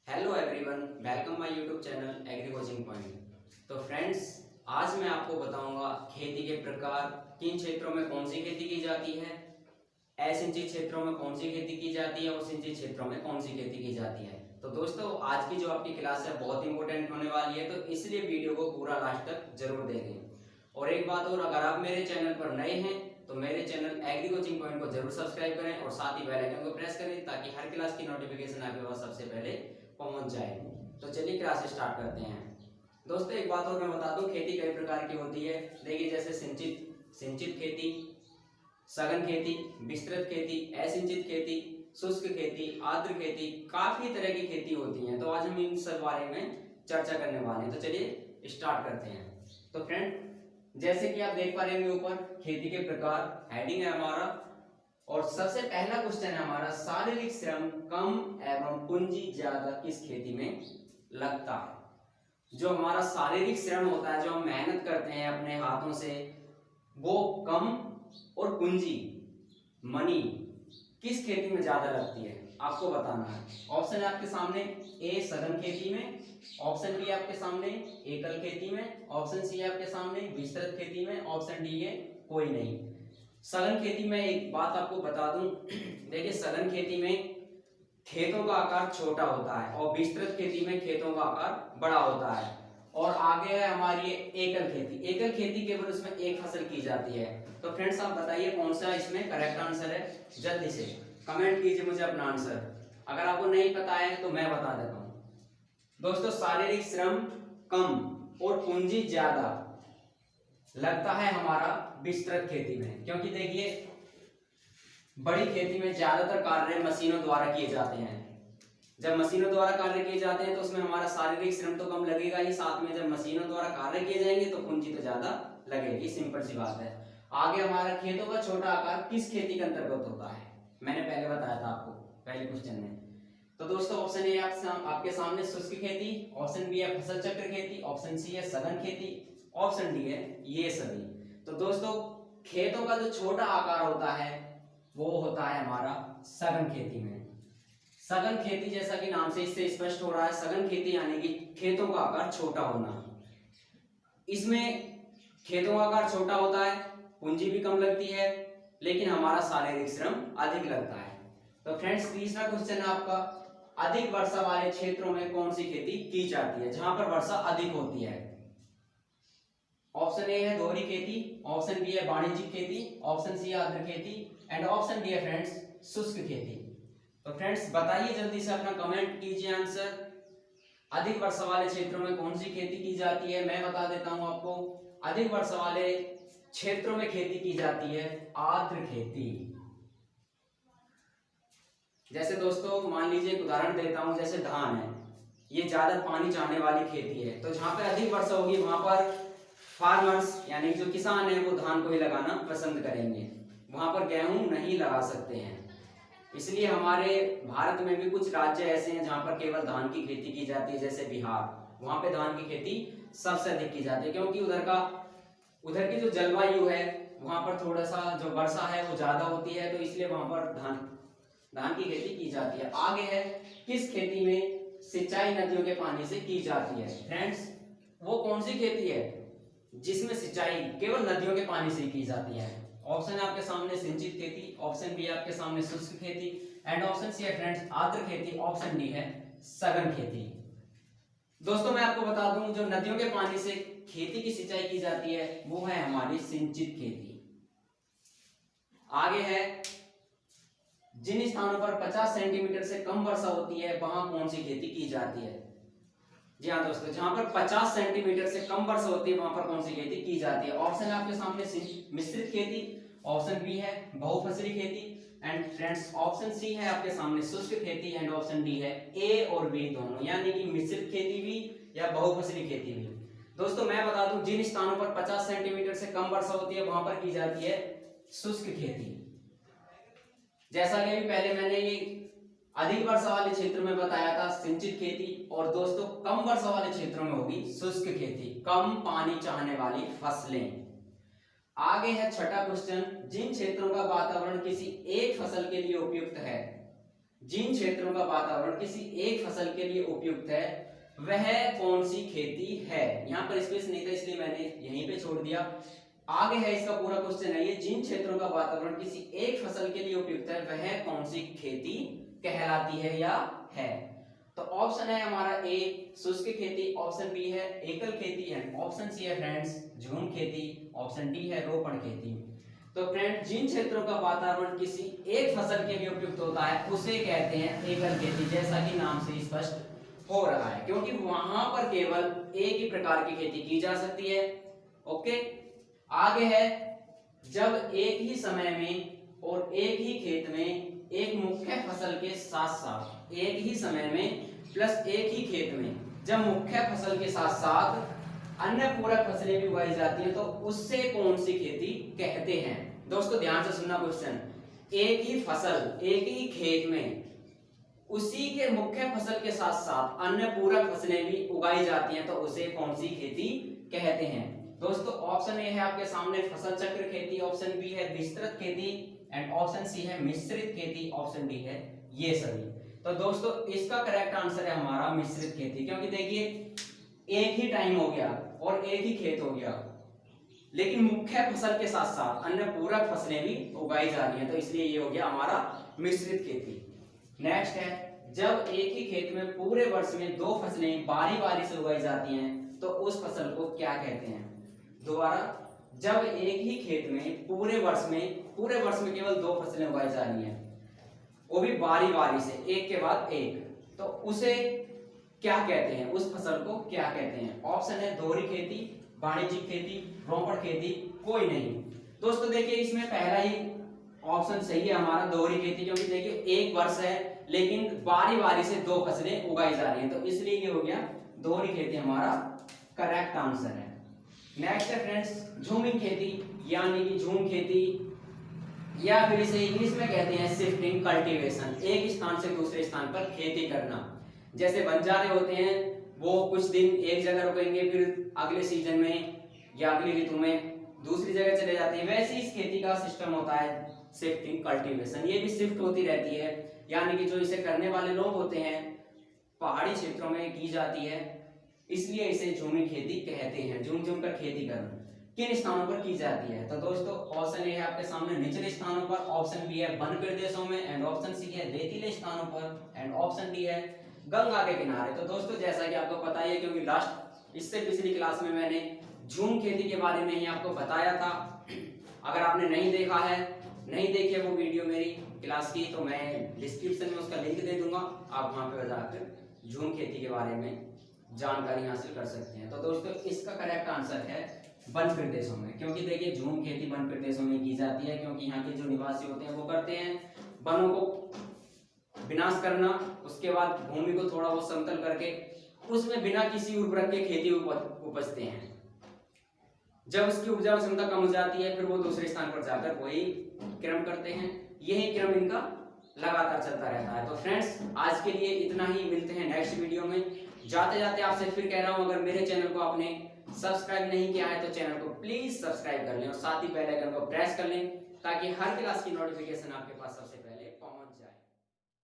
Hello everyone, welcome my YouTube channel agree coaching point. तो friends, आज मैं आपको बताऊंगा खेती के प्रकार, किन क्षेत्रों में कौन सी खेती की जाती है, असिंचित क्षेत्रों में कौन सी खेती की जाती है और सिंचित क्षेत्रों में कौन सी खेती की जाती है। तो दोस्तों, आज की जो आपकी क्लास है बहुत इंपॉर्टेंट होने वाली है, तो इसलिए वीडियो को पूरा लास्ट तक जरूर देखें। और एक बात और, अगर आप मेरे चैनल पर नए हैं तो मेरे चैनल एग्री कोचिंग पॉइंट को जरूर सब्सक्राइब करें और साथ ही बेल आइकन को प्रेस करें ताकि हर क्लास की नोटिफिकेशन आपके पास सबसे पहले पहुंच जाए। तो चलिए क्लास स्टार्ट करते हैं। दोस्तों, एक बात और मैं बता दूं, खेती कई प्रकार की होती है। देखिए, जैसे सिंचित खेती, सघन खेती, विस्तृत खेती, असिंचित खेती, शुष्क खेती, आर्द्र खेती, काफी तरह की खेती होती है। तो आज हम इन सब बारे में चर्चा करने वाले हैं। तो चलिए स्टार्ट करते हैं। तो फ्रेंड, जैसे कि आप देख पा रहे हैं ऊपर खेती के प्रकार हेडिंग है हमारा, और सबसे पहला क्वेश्चन है हमारा, शारीरिक श्रम कम एवं पूंजी ज्यादा किस खेती में लगता है। जो हमारा शारीरिक श्रम होता है, जो हम मेहनत करते हैं अपने हाथों से, वो कम और पूंजी मनी किस खेती में ज्यादा लगती है, आपको बताना है। ऑप्शन है आपके सामने, ए सघन खेती में, ऑप्शन बी आपके सामने एकल खेती में, ऑप्शन सी आपके सामने विस्तृत खेती में, ऑप्शन डी है कोई नहीं। सघन खेती में एक बात आपको बता दूं, देखिए सघन खेती में खेतों का आकार छोटा होता है और विस्तृत खेती में खेतों का आकार बड़ा होता है। और आगे है हमारी एकल खेती। एकल खेती केवल उसमें एक फसल की जाती है। तो फ्रेंड्स, आप बताइए कौन सा इसमें करेक्ट आंसर है। जल्दी से कमेंट कीजिए मुझे अपना आंसर। अगर आपको नहीं पता है तो मैं बता देता हूं। दोस्तों, शारीरिक श्रम कम और पूंजी ज्यादा लगता है हमारा विस्तृत खेती में, क्योंकि देखिए बड़ी खेती में ज्यादातर कार्य मशीनों द्वारा किए जाते हैं। जब मशीनों द्वारा कार्य किए जाते हैं तो उसमें हमारा शारीरिक श्रम तो कम लगेगा ही, साथ में जब मशीनों द्वारा कार्य किए जाएंगे तो पूंजी तो ज्यादा लगेगी। सिंपल सी बात है। आगे हमारा खेतों का छोटा आकार किस खेती के अंतर्गत होता है, मैंने पहले बताया था आपको पहले क्वेश्चन में। तो दोस्तों, ऑप्शन ए आपके सामने शुष्क खेती, ऑप्शन बी है फसल चक्र खेती, ऑप्शन सी है सघन खेती, ऑप्शन डी है ये सभी। तो दोस्तों, खेतों का जो छोटा आकार होता है वो होता है हमारा सघन खेती में। सघन खेती, जैसा कि नाम से इससे स्पष्ट हो रहा है, सघन खेती यानी कि खेतों का आकार छोटा होना। इसमें खेतों का आकार छोटा होता है, पूंजी भी कम लगती है, लेकिन हमारा शारीरिक श्रम अधिक लगता है। तो फ्रेंड्स, तीसरा क्वेश्चन है आपका, अधिक वर्षा वाले क्षेत्रों में कौन सी खेती की जाती है, जहां पर वर्षा अधिक होती है। ऑप्शन ए है दोहरी खेती, ऑप्शन बी है वाणिज्यिक खेती, ऑप्शन सी है आर्द्र खेती, एंड ऑप्शन डी है फ्रेंड्स शुष्क खेती। तो फ्रेंड्स, बताइए जल्दी से, अपना कमेंट कीजिए आंसर। अधिक वर्षा वाले क्षेत्रों में कौन सी खेती की जाती है, मैं बता देता हूं आपको। अधिक वर्षा वाले क्षेत्रों में खेती की जाती है आर्द्र खेती। जैसे दोस्तों, मान लीजिए एक उदाहरण देता हूं, जैसे धान है, ये ज्यादा पानी चाहने वाली खेती है। तो जहां पर अधिक वर्षा होगी वहां पर फार्मर्स यानी जो किसान है वो धान को ही लगाना पसंद करेंगे, वहां पर गेहूं नहीं लगा सकते हैं। इसलिए हमारे भारत में भी कुछ राज्य ऐसे हैं जहां पर केवल धान की खेती की जाती है, जैसे बिहार, वहां पे धान की खेती सबसे अधिक की जाती है, क्योंकि उधर की जो जलवायु है वहां पर थोड़ा सा जो वर्षा है वो ज्यादा होती है, तो इसलिए वहां पर धान की खेती की जाती है। आगे है, किस खेती में सिंचाई नदियों के पानी से की जाती है। फ्रेंड्स, वो कौन सी खेती है जिसमें सिंचाई केवल नदियों के पानी से ही की जाती है। ऑप्शन है आपके सामने सिंचित खेती, ऑप्शन बी आपके सामने शुष्क खेती, एंड ऑप्शन सी है फ्रेंड्स आर्द्र खेती, ऑप्शन डी है सघन खेती। दोस्तों, मैं आपको बता दूं, जो नदियों के पानी से खेती की सिंचाई की जाती है वो है हमारी सिंचित खेती। आगे है, जिन स्थानों पर 50 सेंटीमीटर से कम वर्षा होती है वहां कौन सी खेती की जाती है। जी हाँ दोस्तों, जहां पर 50 सेंटीमीटर से कम वर्षा होती है वहां पर कौन सी खेती की जाती है। ऑप्शन है आपके सामने मिश्रित खेती, ऑप्शन बी है बहुफसली खेती, एंड फ्रेंड्स ऑप्शन सी है आपके सामने शुष्क खेती, एंड ऑप्शन डी है ए और बी दोनों, यानी कि मिश्रित खेती भी या बहुफसली खेती भी। दोस्तों, मैं बता दूं, जिन स्थानों पर 50 सेंटीमीटर से कम वर्षा होती है वहां पर की जाती है शुष्क खेती। जैसा कि अभी पहले मैंने ये अधिक वर्षा वाले क्षेत्र में बताया था सिंचित खेती, और दोस्तों कम वर्षा वाले क्षेत्रों में होगी शुष्क खेती, कम पानी चाहने वाली फसलें। आगे है छठा क्वेश्चन, जिन क्षेत्रों का वातावरण किसी एक फसल के लिए उपयुक्त है, जिन क्षेत्रों का वातावरण किसी एक फसल के लिए उपयुक्त है वह कौन सी खेती है। यहाँ पर स्पेस नहीं था इसलिए मैंने यहीं पे छोड़ दिया। आगे है इसका पूरा क्वेश्चन है ये, जिन क्षेत्रों का वातावरण किसी एक फसल के लिए उपयुक्त है वह कौन सी खेती कहलाती है या है। तो ऑप्शन है हमारा ए शुष्क खेती, ऑप्शन बी है एकल खेती एंड ऑप्शन सी है फ्रेंड्स झूम खेती, ऑप्शन डी है रोपण खेती। तो फ्रेंड जिन क्षेत्रों का वातावरण किसी एक फसल के लिए उपयुक्त होता है उसे कहते हैं एकल खेती, जैसा कि नाम से स्पष्ट हो रहा है, क्योंकि वहां पर केवल एक ही प्रकार की खेती की जा सकती है। ओके, आगे है जब एक ही समय में और एक ही खेत में एक मुख्य फसल के साथ साथ, एक ही समय में प्लस एक ही खेत में जब मुख्य फसल के साथ साथ अन्य पूरक फसलें भी उगाई जाती हैं तो उससे कौन सी खेती कहते हैं। दोस्तों ध्यान से सुनना क्वेश्चन, एक ही फसल एक ही खेत में उसी के मुख्य फसल के साथ साथ अन्य पूरक फसलें भी उगाई जाती हैं तो उसे कौन सी खेती कहते हैं। दोस्तों ऑप्शन ए है आपके सामने फसल चक्र खेती, ऑप्शन बी है विस्तृत खेती एंड ऑप्शन सी है मिश्रित खेती, ऑप्शन डी है ये सभी। तो दोस्तों इसका करेक्ट आंसर है हमारा मिश्रित खेती, क्योंकि देखिए एक ही टाइम हो गया और एक ही खेत हो गया लेकिन मुख्य फसल के साथ साथ अन्य पूरक फसलें भी उगाई जा रही हैं तो इसलिए ये हो गया हमारा मिश्रित खेती। नेक्स्ट है जब एक ही खेत में पूरे वर्ष में दो फसलें बारी बारी से उगाई जाती हैं तो उस फसल को क्या कहते हैं। दोबारा, जब एक ही खेत में पूरे वर्ष में केवल दो फसलें उगाई जा रही हैं वो भी बारी बारी से एक के बाद एक, तो उसे क्या कहते हैं, उस फसल को क्या कहते हैं। ऑप्शन है दोहरी खेती, वाणिज्यिक खेती, रोपण खेती, कोई नहीं। दोस्तों देखिए इसमें पहला ही ऑप्शन सही है हमारा दोहरी खेती, क्योंकि देखिए एक वर्ष है लेकिन बारी बारी से दो फसलें उगाई जा रही हैं तो इसलिए ये हो गया दोहरी खेती हमारा करेक्ट आंसर है। नेक्स्ट है फ्रेंड्स झूमिंग खेती, यानी कि झूम खेती या फिर इसे इंग्लिश में कहते हैं शिफ्टिंग कल्टीवेशन, एक स्थान से दूसरे स्थान पर खेती करना। जैसे बंजारे होते हैं वो कुछ दिन एक जगह रुकेंगे फिर अगले सीजन में या अगली ऋतु में दूसरी जगह चले जाते हैं, वैसे इस खेती का सिस्टम होता है शिफ्टिंग कल्टीवेशन। ये भी शिफ्ट होती रहती है, यानी कि जो इसे करने वाले लोग होते हैं पहाड़ी क्षेत्रों में की जाती है, इसलिए इसे झूमी खेती कहते हैं। झूम झूम कर खेती करना किन स्थानों पर की जाती है। तो दोस्तों ऑप्शन ए है आपके सामने निचले स्थानों पर, ऑप्शन बी है वन प्रदेशों में एंड ऑप्शन सी है रेतीले स्थानों पर एंड ऑप्शन डी है गंगा के किनारे। तो दोस्तों जैसा कि आपको पता ही है, क्योंकि लास्ट इससे पिछली क्लास में मैंने झूम खेती के बारे में ही आपको बताया था। अगर आपने नहीं देखा है, नहीं देखी है वो वीडियो मेरी क्लास की, तो मैं डिस्क्रिप्शन में उसका लिंक दे दूंगा, आप वहां पर जाकर झूम खेती के बारे में जानकारी हासिल कर सकते हैं। तो दोस्तों इसका करेक्ट आंसर है वन प्रदेशों में, क्योंकि देखिए झूम खेती वन प्रदेशों में की जाती है, क्योंकि यहाँ के जो निवासी होते हैं वो करते हैं वनों को विनाश करना, उसके बाद भूमि को थोड़ा बहुत समतल करके उसमें बिना किसी उर्वरक के खेती उपजते हैं। जब उसकी उपजाऊ क्षमता कम हो जाती है फिर वो दूसरे स्थान पर जाकर वही क्रम करते हैं, यही क्रम इनका लगातार चलता रहता है। तो फ्रेंड्स आज के लिए इतना ही, मिलते हैं नेक्स्ट वीडियो में। जाते जाते आपसे फिर कह रहा हूं, अगर मेरे चैनल को आपने सब्सक्राइब नहीं किया है तो चैनल को प्लीज सब्सक्राइब कर लें और साथ ही बेल आइकन को प्रेस कर लें ताकि हर क्लास की नोटिफिकेशन आपके पास सबसे